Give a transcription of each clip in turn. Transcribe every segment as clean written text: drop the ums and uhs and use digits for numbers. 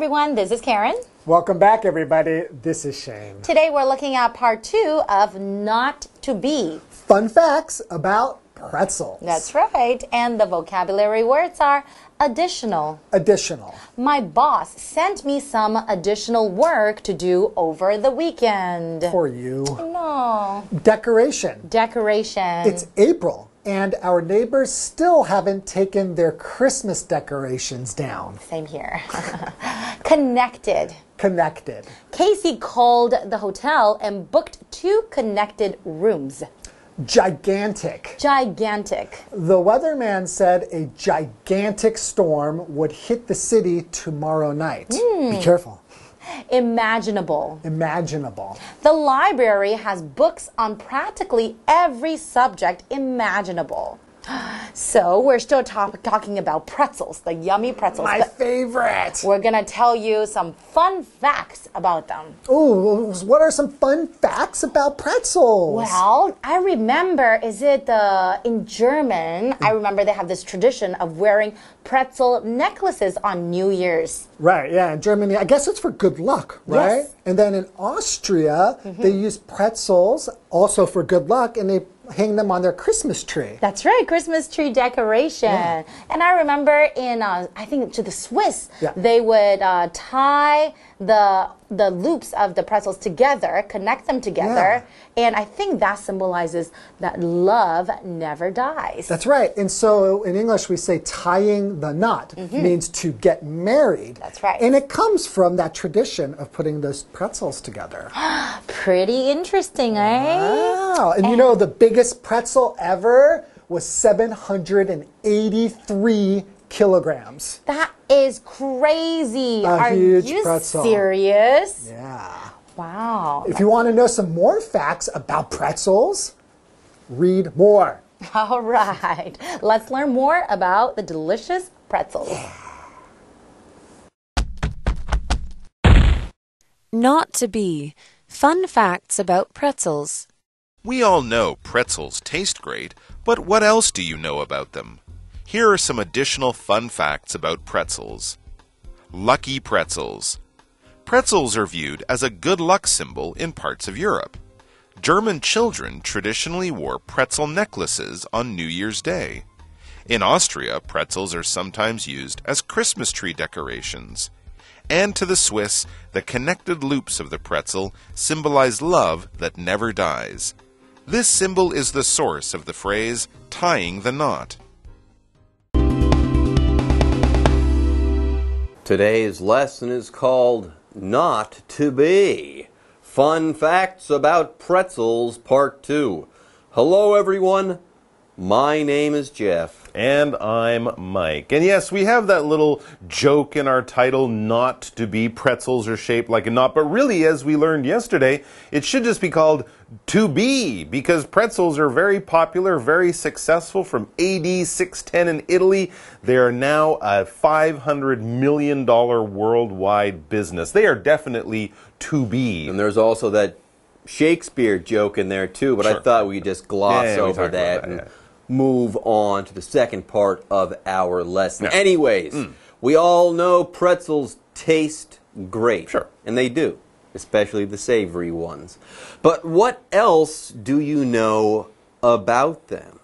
everyone, this is Karen. Welcome back, everybody. This is Shane. Today we're looking at part 2 of Not to Be. Fun facts about pretzels. That's right. And the vocabulary words are additional. Additional. My boss sent me some additional work to do over the weekend. For you. No. Decoration. Decoration. It's April, and our neighbors still haven't taken their Christmas decorations down. Same here. Connected. Connected. Casey called the hotel and booked 2 connected rooms. Gigantic. Gigantic. The weatherman said a gigantic storm would hit the city tomorrow night. Be careful. Imaginable. Imaginable. The library has books on practically every subject imaginable. So we're still talking about pretzels, the yummy pretzels. My favorite. We're going to tell you some fun facts about them. Ooh, what are some fun facts about pretzels? Well, I remember, in German, I remember they have this tradition of wearing pretzel necklaces on New Year's. Right, yeah, in Germany, I guess it's for good luck, right? Yes. And then in Austria, they use pretzels also for good luck, and they hang them on their Christmas tree. That's right, Christmas tree decoration. Yeah. And I remember in, I think to the Swiss, they would tie the loops of the pretzels together, connect them together, and I think that symbolizes that love never dies. That's right. And so in English, we say tying the knot means to get married. That's right. And it comes from that tradition of putting those pretzels together. Pretty interesting, eh? Wow. And you know, the biggest pretzel ever was 783 kilograms. That is crazy. A huge you pretzel. Serious? Yeah. Wow. If you want to know some more facts about pretzels, read more. All right. Let's learn more about the delicious pretzels. Not to be. Fun facts about pretzels. We all know pretzels taste great, but what else do you know about them? Here are some additional fun facts about pretzels. Lucky pretzels. Pretzels are viewed as a good luck symbol in parts of Europe. German children traditionally wore pretzel necklaces on New Year's Day. In Austria, pretzels are sometimes used as Christmas tree decorations. And to the Swiss, the connected loops of the pretzel symbolize love that never dies. This symbol is the source of the phrase, tying the knot. Today's lesson is called Not to Be. Fun Facts About Pretzels, Part 2. Hello, everyone. My name is Jeff. And I'm Mike. And yes, we have that little joke in our title, Not to Be. Pretzels are shaped like a knot. But really, as we learned yesterday, it should just be called To Be, because pretzels are very popular, very successful. From AD 610 in Italy, they are now a $500 million worldwide business. They are definitely to be. And there's also that Shakespeare joke in there, too. But I thought we'd just gloss over that and move on to the second part of our lesson. Anyways, we all know pretzels taste great. Sure. And they do, especially the savory ones. But what else do you know about them?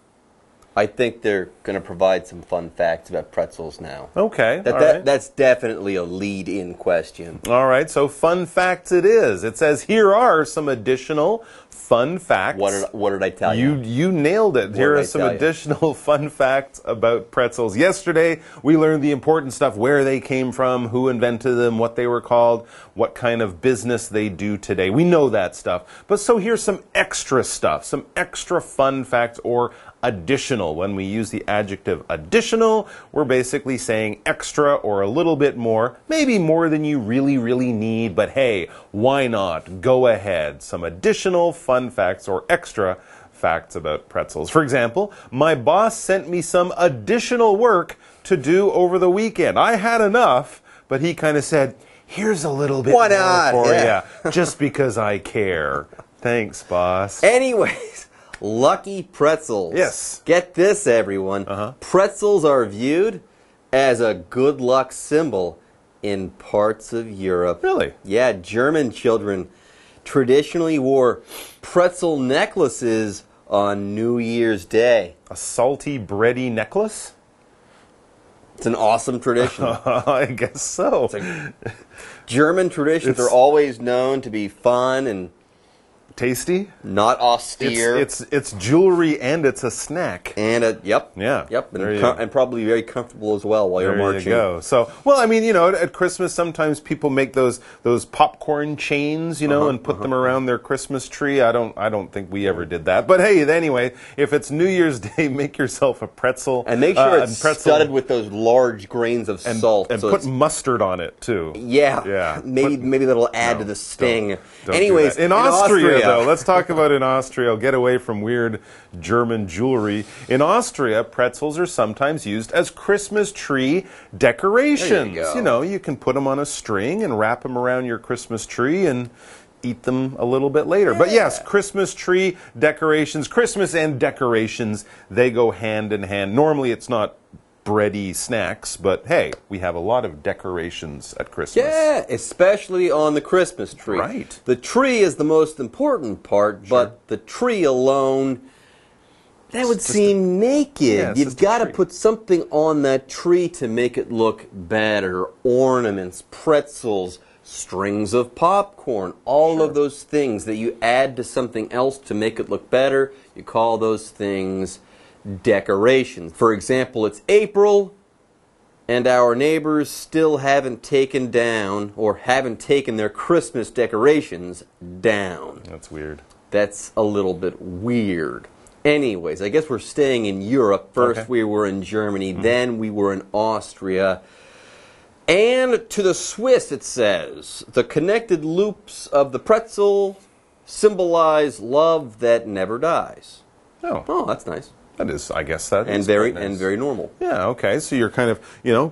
I think they're going to provide some fun facts about pretzels now. Okay. That's definitely a lead-in question. All right, so fun facts it is. It says here are some additional fun facts. What did I tell you? You nailed it. Here are some additional fun facts about pretzels. Yesterday, we learned the important stuff, where they came from, who invented them, what they were called, what kind of business they do today. We know that stuff. But so here's some extra stuff, some extra fun facts or additional. When we use the adjective additional, we're basically saying extra or a little bit more, maybe more than you really, really need, but hey, why not? Go ahead. Some additional fun facts or extra facts about pretzels. For example, my boss sent me some additional work to do over the weekend. I had enough, but he kind of said, here's a little bit more for you, just because I care. Thanks, boss. Anyways, lucky pretzels. Yes. Get this, everyone. Pretzels are viewed as a good luck symbol in parts of Europe. Really? Yeah, German children traditionally wore pretzel necklaces on New Year's Day. A salty, bready necklace? It's an awesome tradition. I guess so. German traditions are always known to be fun and tasty, not austere. It's jewelry and it's a snack. And yep, and probably very comfortable as well while you're marching. There you go. So, well, I mean, at Christmas sometimes people make those popcorn chains, and put them around their Christmas tree. I don't think we ever did that. But hey, anyway, if it's New Year's Day, make yourself a pretzel and make sure it's studded with those large grains of salt and put mustard on it too. Yeah. Maybe that'll add to the sting. Don't Anyways, in Austria. Though, let's talk about in Austria. I'll get away from weird German jewelry. In Austria, pretzels are sometimes used as Christmas tree decorations. There you go. You can put them on a string and wrap them around your Christmas tree and eat them a little bit later. But yes, Christmas tree decorations, Christmas and decorations, they go hand in hand. Normally it's not bready snacks, but hey, we have a lot of decorations at Christmas. Yeah, especially on the Christmas tree. Right. The tree is the most important part, but the tree alone, that would seem naked. Yeah, You've got to put something on that tree to make it look better. Ornaments, pretzels, strings of popcorn, all of those things that you add to something else to make it look better, you call those things decorations. For example, it's April and our neighbors still haven't taken their Christmas decorations down. That's weird. That's a little bit weird. Anyways, I guess we're staying in Europe. First we were in Germany, then we were in Austria. And to the Swiss, it says, the connected loops of the pretzel symbolize love that never dies. Oh, that's nice. That is, I guess that is very nice. And very normal. Yeah, okay. So you're kind of,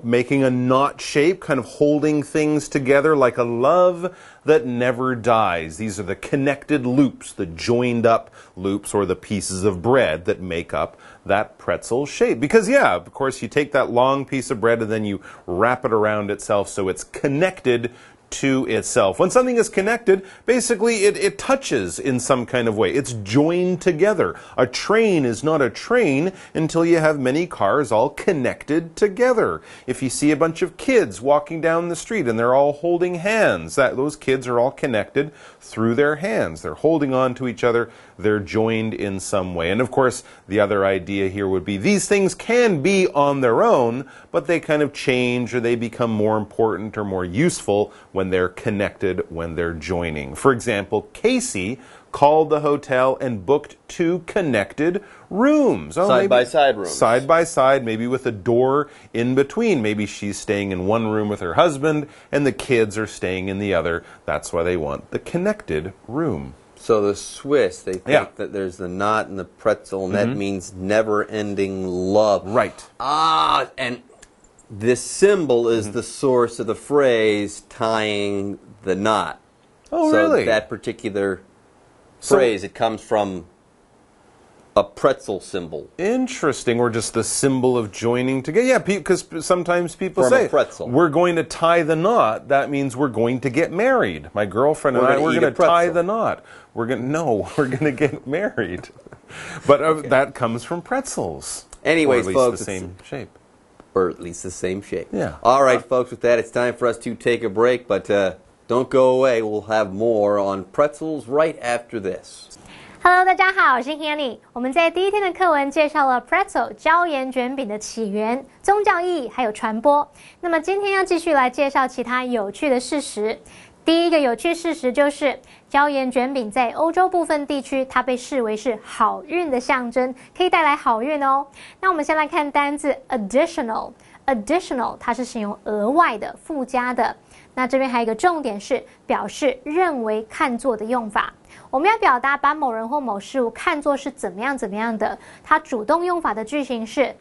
making a knot shape, kind of holding things together like a love that never dies. These are the connected loops, the joined up loops, or the pieces of bread that make up that pretzel shape. Because, of course, you take that long piece of bread and then you wrap it around itself so it's connected to itself. When something is connected, basically it touches in some kind of way. It's joined together. A train is not a train until you have many cars all connected together. If you see a bunch of kids walking down the street and they're all holding hands, those kids are all connected through their hands. They're holding on to each other. They're joined in some way. And of course, the other idea here would be these things can be on their own, but they kind of change or they become more important or more useful when they're connected, when they're joining. For example, Casey called the hotel and booked 2 connected rooms. Side-by-side rooms. Side-by-side, maybe with a door in between. Maybe she's staying in one room with her husband and the kids are staying in the other. That's why they want the connected room. So the Swiss, they think that there's the knot in the pretzel, and that means never-ending love. Right. And this symbol is the source of the phrase tying the knot. Oh, so really? That particular phrase, it comes from a pretzel symbol. Interesting, or just the symbol of joining together. Yeah, because sometimes people from say, a pretzel. We're going to tie the knot. That means we're going to get married. My girlfriend and I, we're going to tie the knot. We're going to get married. But that comes from pretzels. Anyways, or at least folks, the same shape. Or at least the same shape. Yeah. All right, folks, with that, it's time for us to take a break, but don't go away. We'll have more on pretzels right after this. Hello， 大家好，我是 Hanny。我们在第一天的课文介绍了 pretzel 椒盐卷饼的起源、宗教意义还有传播。那么今天要继续来介绍其他有趣的事实。第一个有趣事实就是椒盐卷饼在欧洲部分地区，它被视为是好运的象征，可以带来好运哦。那我们先来看单字 additional，additional 它是形容额外的、附加的。那这边还有一个重点是表示认为、看作的用法。我们要表达把某人或某事物看作是怎么样的，它主动用法的句型是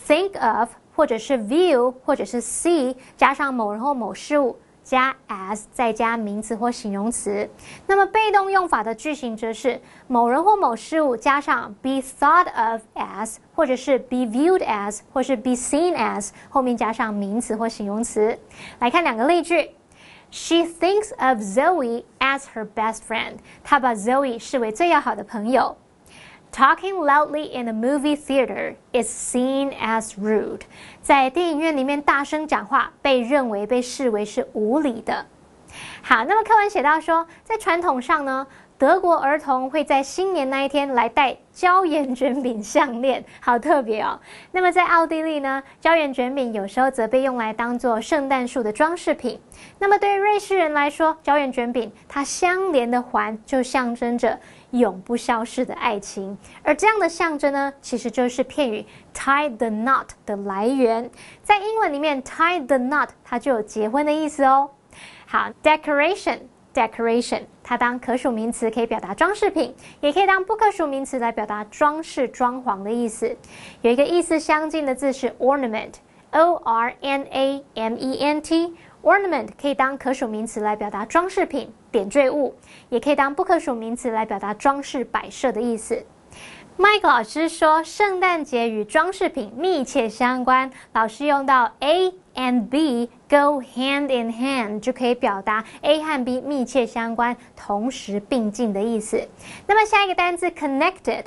think of 或者是 view 或者是 see 加上某人或某事物加 as 再加名词或形容词。那么被动用法的句型则是某人或某事物加上 be thought of as， 或者是 be viewed as， 或是 be seen as， 后面加上名词或形容词。来看两个例句。She thinks of Zoe as her best friend. 她把 Zoe 视为最要好的朋友。Talking loudly in a movie theater is seen as rude. 在电影院里面大声讲话，被视为是无礼的。好，那么课文写到说，在传统上呢，德国儿童会在新年那一天来戴椒盐卷饼项链，好特别哦。那么在奥地利呢，椒盐卷饼有时候则被用来当做圣诞树的装饰品。那么对于瑞士人来说，椒盐卷饼它相连的环就象征着永不消逝的爱情，而这样的象征呢，其实就是片语 tie the knot 的来源。在英文里面 tie the knot 它就有结婚的意思哦。好 decoration 它当可数名词可以表达装饰品，也可以当不可数名词来表达装饰装潢的意思。有一个意思相近的字是 ornament ornament ornament 可以当可数名词来表达装饰品点缀物，也可以当不可数名词来表达装饰摆设的意思。Mike 老师说圣诞节与装饰品密切相关，老师用到 A and B go hand in hand 就可以表达 A 和 B 密切相关同时并进的意思。那么下一个单字 connected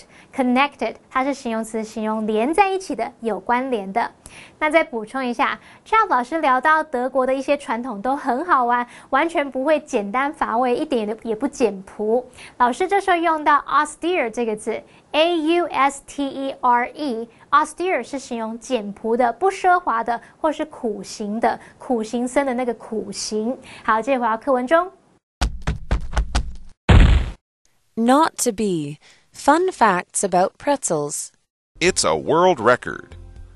它是形容词，形容连在一起的，有关联的。那再补充一下 Charles 老师聊到德国的一些传统都很好玩，完全不会简单乏味，一点也不简朴。老师这时候用到 austere 这个字austere austere 是形容简朴的、不奢华的，或是苦行的，苦行僧的那个苦行。好，接着回到课文中。Not to be. Fun facts about pretzels. It's a world record.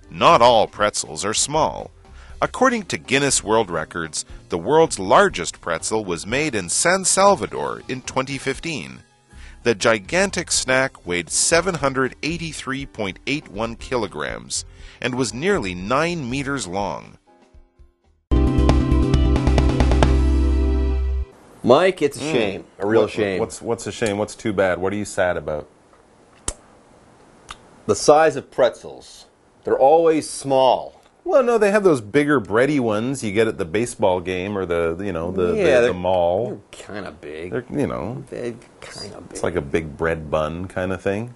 Not all pretzels are small. According to Guinness World Records, the world's largest pretzel was made in San Salvador in 2015. The gigantic snack weighed 783.81 kilograms and was nearly 9 meters long. Mike, it's a shame. A real shame. What's a shame? What's too bad? What are you sad about? The size of pretzels. They're always small. Well, no, they have those bigger bready ones you get at the baseball game or the mall. They're kind of big. They're kind of big. It's like a big bread bun kind of thing.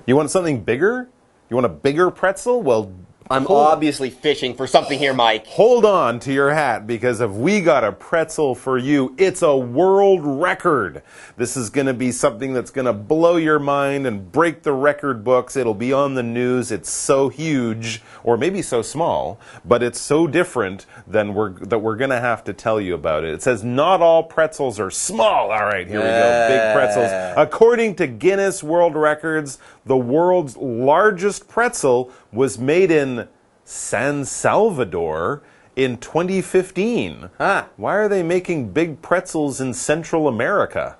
You want something bigger? You want a bigger pretzel? Well, I'm obviously fishing for something here, Mike. Hold on to your hat, because if we got a pretzel for you, it's a world record. This is going to be something that's going to blow your mind and break the record books. It'll be on the news. It's so huge, or maybe so small, but it's so different that we're going to have to tell you about it. It says not all pretzels are small. All right, here we go. Big pretzels. According to Guinness World Records, the world's largest pretzel was made in San Salvador in 2015. Why are they making big pretzels in Central America?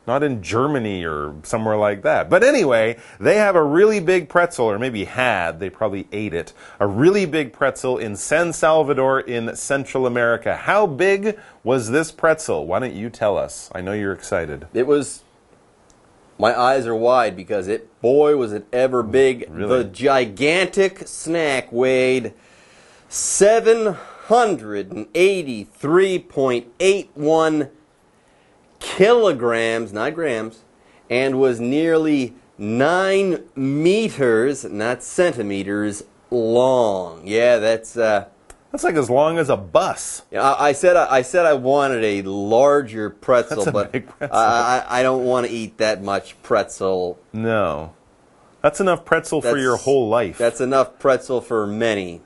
Not in Germany or somewhere like that. But anyway, they have a really big pretzel, or maybe had, they probably ate it, a really big pretzel in San Salvador in Central America. How big was this pretzel? Why don't you tell us? I know you're excited. It was... My eyes are wide because boy, was it ever big. Really? The gigantic snack weighed 783.81 kilograms, not grams, and was nearly 9 meters, not centimeters, long. Yeah, that's like as long as a bus. I said I wanted a larger pretzel, That's a but big pretzel. I don't want to eat that much pretzel. No. That's enough pretzel for your whole life. That's enough pretzel for many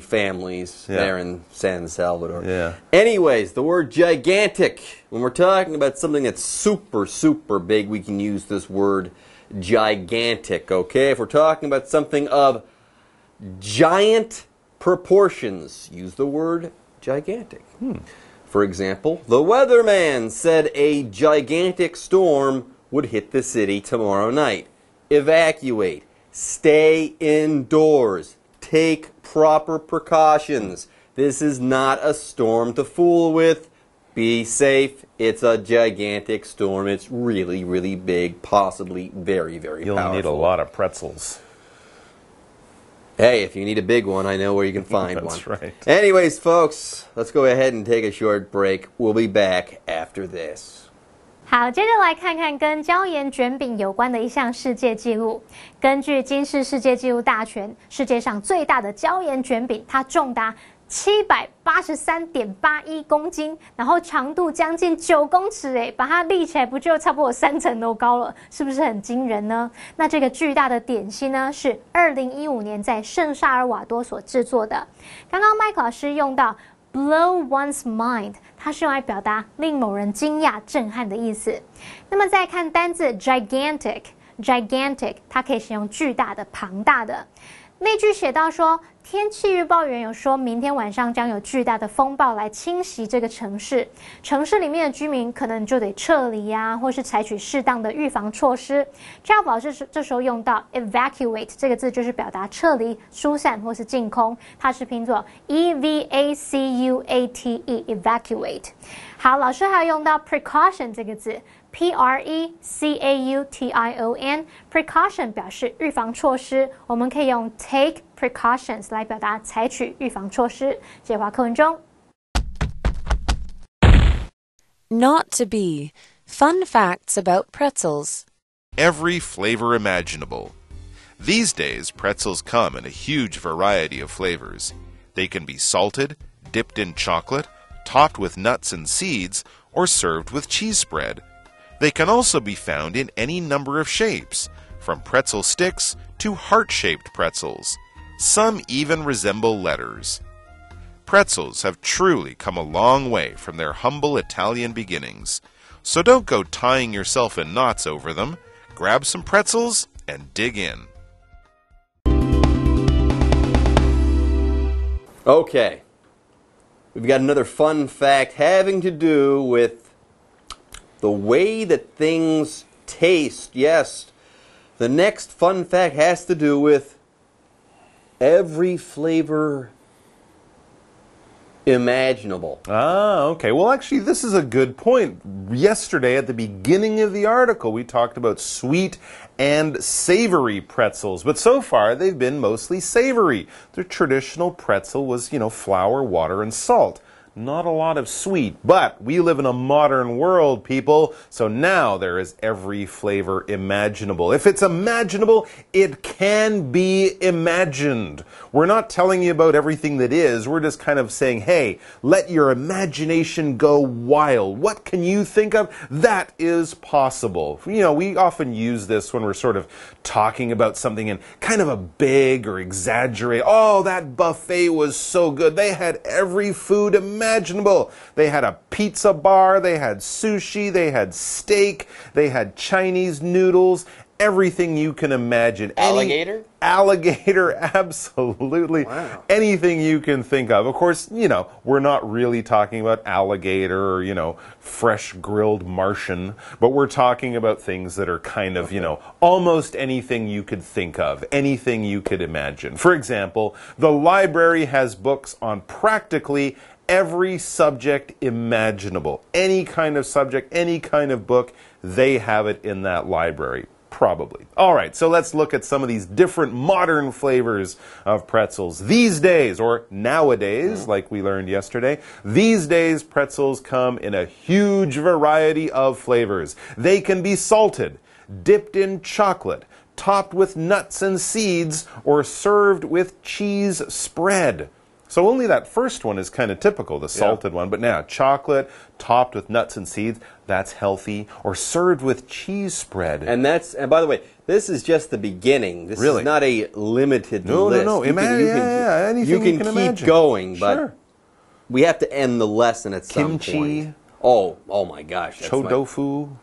families there in San Salvador. Yeah. Anyways, the word gigantic. When we're talking about something that's super, super big, we can use this word gigantic, okay? If we're talking about something of giant proportions, use the word gigantic. For example, the weatherman said a gigantic storm would hit the city tomorrow night. Evacuate. Stay indoors. Take proper precautions. This is not a storm to fool with. Be safe. It's a gigantic storm. It's really, really big, possibly very, very powerful. You'll need a lot of pretzels. Hey, if you need a big one, I know where you can find one. That's right. Anyways, folks, let's go ahead and take a short break. We'll be back after this. 好，接着来看看跟椒盐卷饼有关的一项世界纪录。根据金氏世界纪录大全，世界上最大的椒盐卷饼，它重达783.81公斤，然后长度将近9公尺，哎，把它立起来不就差不多3层楼高了？是不是很惊人呢？那这个巨大的点心呢，是2015年在圣萨尔瓦多所制作的。刚刚麦克老师用到 blow one's mind， 它是用来表达令某人惊讶、震撼的意思。那么再看单字 gigantic， 它可以形容巨大的、庞大的。那句写到说，天气预报员有说明天晚上将有巨大的风暴来侵袭这个城市，城市里面的居民可能就得撤离啊，或是采取适当的预防措施。Jeff 老师这时候用到 evacuate 这个字，就是表达撤离、疏散或是净空，它是拼作 evacuate。好，老师还有用到 precaution 这个字。Precaution precaution 表示预防措施，我们可以用 take precautions 来表达采取预防措施。这话课文中 Not to be. Fun facts about pretzels. Every flavor imaginable. These days, pretzels come in a huge variety of flavors. They can be salted, dipped in chocolate, topped with nuts and seeds, or served with cheese spread. They can also be found in any number of shapes, from pretzel sticks to heart-shaped pretzels. Some even resemble letters. Pretzels have truly come a long way from their humble Italian beginnings. So don't go tying yourself in knots over them. Grab some pretzels and dig in. Okay. We've got another fun fact having to do with the way that things taste. Yes, the next fun fact has to do with every flavor imaginable. Ah, okay. Well, actually, this is a good point. Yesterday, at the beginning of the article, we talked about sweet and savory pretzels, but so far they've been mostly savory. The traditional pretzel was, flour, water, and salt. Not a lot of sweet, but we live in a modern world, people, so now there is every flavor imaginable. If it's imaginable, it can be imagined. We're not telling you about everything that is, we're just kind of saying, hey, let your imagination go wild. What can you think of? That is possible. We often use this when we're sort of talking about something in kind of a big or exaggerate. Oh, that buffet was so good. They had every food imaginable. They had a pizza bar, they had sushi, they had steak, they had Chinese noodles, everything you can imagine. Alligator? Alligator, absolutely. Wow. Anything you can think of. Of course, we're not really talking about alligator or, fresh grilled Martian, but we're talking about things that are kind of, almost anything you could think of, anything you could imagine. For example, the library has books on practically every subject imaginable. Any kind of subject, any kind of book, they have it in that library. Probably. All right, so let's look at some of these different modern flavors of pretzels. These days, or nowadays, like we learned yesterday, these days pretzels come in a huge variety of flavors. They can be salted, dipped in chocolate, topped with nuts and seeds, or served with cheese spread. So only that first one is kind of typical, the salted one. But now, chocolate topped with nuts and seeds, that's healthy. Or served with cheese spread. And by the way, this is just the beginning. This is not a limited list. No. Anything you can keep imagine. Going, but we have to end the lesson at some point. Kimchi. Oh my gosh. Chodofu.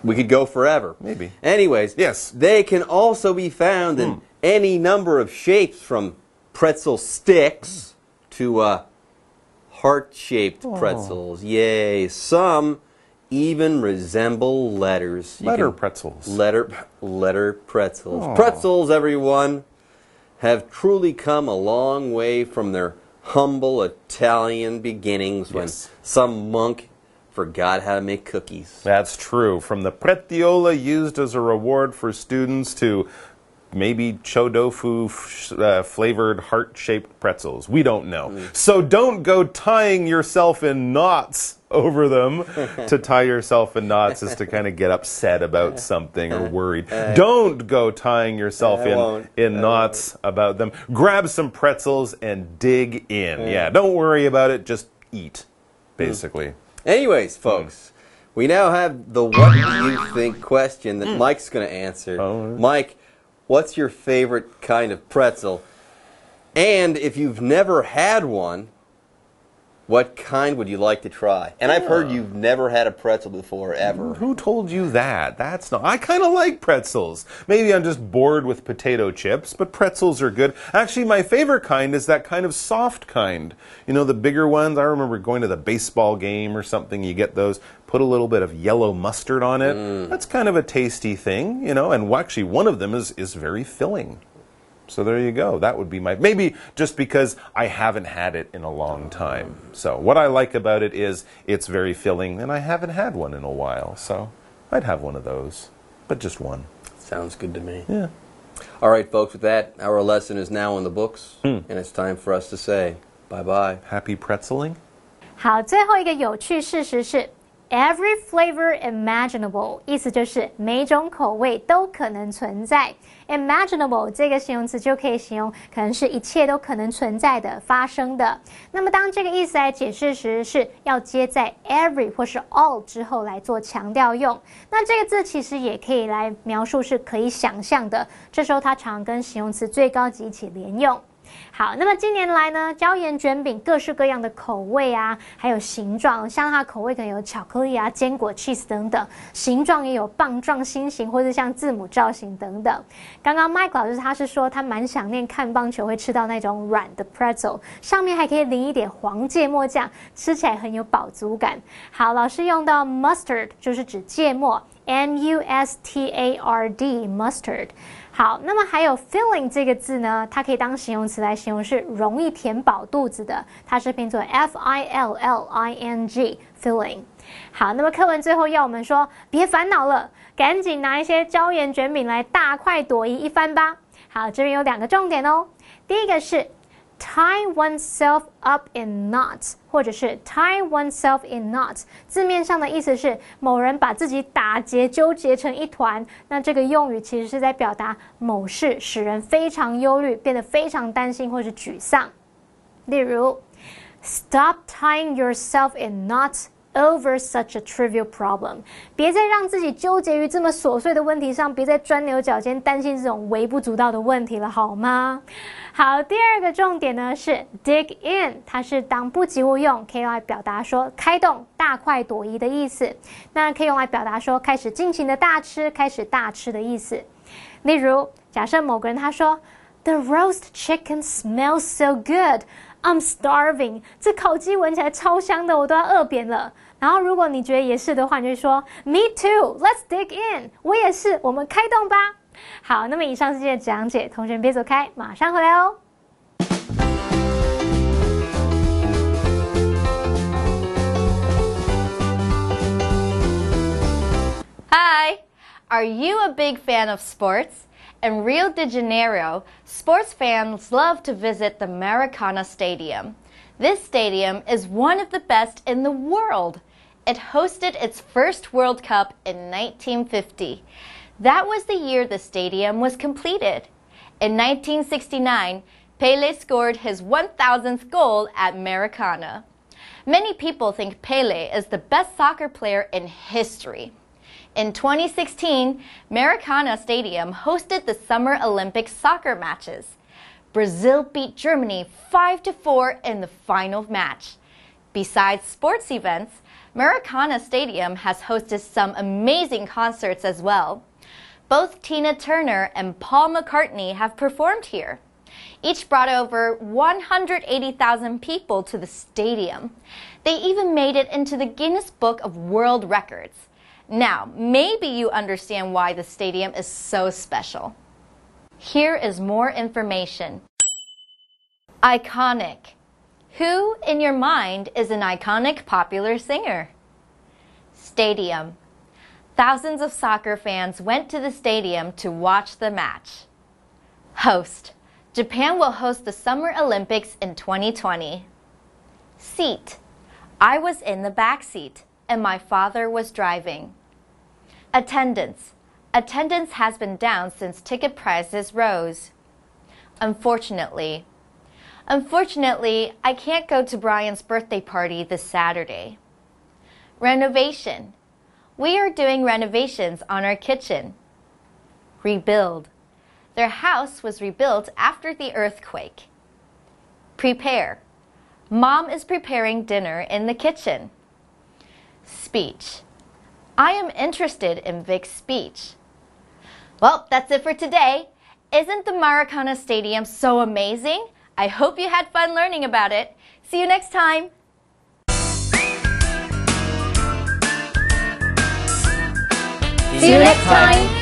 We could go forever. Maybe. Anyways, yes, they can also be found in any number of shapes, from pretzel sticks to heart-shaped pretzels. Yay. Some even resemble letters. Pretzels. Letter pretzels. Pretzels, everyone, have truly come a long way from their humble Italian beginnings when some monk forgot how to make cookies. That's true. From the pretiola used as a reward for students to maybe chodofu flavored heart-shaped pretzels. We don't know. So don't go tying yourself in knots over them. To tie yourself in knots is to kind of get upset about something or worried. Don't go tying yourself in knots about them. Grab some pretzels and dig in. Yeah, don't worry about it. Just eat, basically. Anyways, folks, we now have the what do you think question that Mike's going to answer. Mike, what's your favorite kind of pretzel? And if you've never had one, what kind would you like to try? And I've heard you've never had a pretzel before, ever. Who told you that? That's not... I kind of like pretzels. Maybe I'm just bored with potato chips, but pretzels are good. Actually, my favorite kind is that kind of soft kind. You know, the bigger ones. I remember going to the baseball game or something. You get those, put a little bit of yellow mustard on it. That's kind of a tasty thing, you know, and actually one of them is very filling. So there you go. That would be my... Maybe just because I haven't had it in a long time. So what I like about it is it's very filling, and I haven't had one in a while. So I'd have one of those, but just one. Sounds good to me. Yeah. All right, folks, with that, our lesson is now in the books, and it's time for us to say bye-bye. Happy pretzeling. 好，最后一个有趣事实是 every flavor imaginable， 意思就是每种口味都可能存在。imaginable 这个形容词就可以形容可能是一切都可能存在的、发生的。那么当这个意思来解释时，是要接在 every 或是 all 之后来做强调用。那这个字其实也可以来描述是可以想象的，这时候它常跟形容词最高级一起连用。好，那么近年来呢，椒盐卷饼各式各样的口味啊，还有形状，像它的口味可能有巧克力啊、坚果、cheese 等等，形状也有棒状、心形或是像字母造型等等。刚刚 Mike 老师他是说他蛮想念看棒球会吃到那种软的 pretzel， 上面还可以淋一点黄芥末酱，吃起来很有饱足感。好，老师用到 mustard 就是指芥末 ，M-U-S-T-A-R-D mustard。好，那么还有 filling 这个字呢，它可以当形容词来形容是容易填饱肚子的，它是拼作 F-I-L-L-I-N-G filling。好，那么课文最后要我们说，别烦恼了，赶紧拿一些椒盐卷饼来大快朵颐一番吧。好，这边有2个重点哦，第一个是 tie oneself up in knots， 或者是 tie oneself in knots， 字面上的意思是某人把自己打结纠结成一团，那这个用语其实是在表达某事使人非常忧虑，变得非常担心或是沮丧。例如 Stop tying yourself in knots over such a trivial problem， 别再让自己纠结于这么琐碎的问题上，别再钻牛角尖担心这种微不足道的问题了，好吗？好，第2个重点呢是 dig in， 它是当不及物用，可以用来表达说开动、大快朵颐的意思。那可以用来表达说开始尽情的大吃、开始大吃的意思。例如，假设某个人他说 The roast chicken smells so good，I'm starving， 这烤鸡闻起来超香的，我都要饿扁了。然后如果你觉得也是的话，你就说 Me too，Let's dig in， 我也是，我们开动吧。好，那么以上是今天的讲解，同学别走开，马上回来哦。Hi, are you a big fan of sports? In Rio de Janeiro, sports fans love to visit the Maracana Stadium. This stadium is one of the best in the world. It hosted its first World Cup in 1950. That was the year the stadium was completed. In 1969, Pele scored his 1,000th goal at Maracana. Many people think Pele is the best soccer player in history. In 2016, Maracana Stadium hosted the Summer Olympic soccer matches. Brazil beat Germany 5-4 in the final match. Besides sports events, Maracana Stadium has hosted some amazing concerts as well. Both Tina Turner and Paul McCartney have performed here. Each brought over 180,000 people to the stadium. They even made it into the Guinness Book of World Records. Now, maybe you understand why the stadium is so special. Here is more information. Iconic. Who, in your mind, is an iconic popular singer? Stadium. Thousands of soccer fans went to the stadium to watch the match. Host. Japan will host the Summer Olympics in 2020. Seat. I was in the back seat, and my father was driving. Attendance. Attendance has been down since ticket prices rose. Unfortunately. Unfortunately, I can't go to Brian's birthday party this Saturday. Renovation. We are doing renovations on our kitchen. Rebuild. Their house was rebuilt after the earthquake. Prepare. Mom is preparing dinner in the kitchen. Speech. I am interested in Vic's speech. Well, that's it for today. Isn't the Maracana Stadium so amazing? I hope you had fun learning about it. See you next time. See you next time.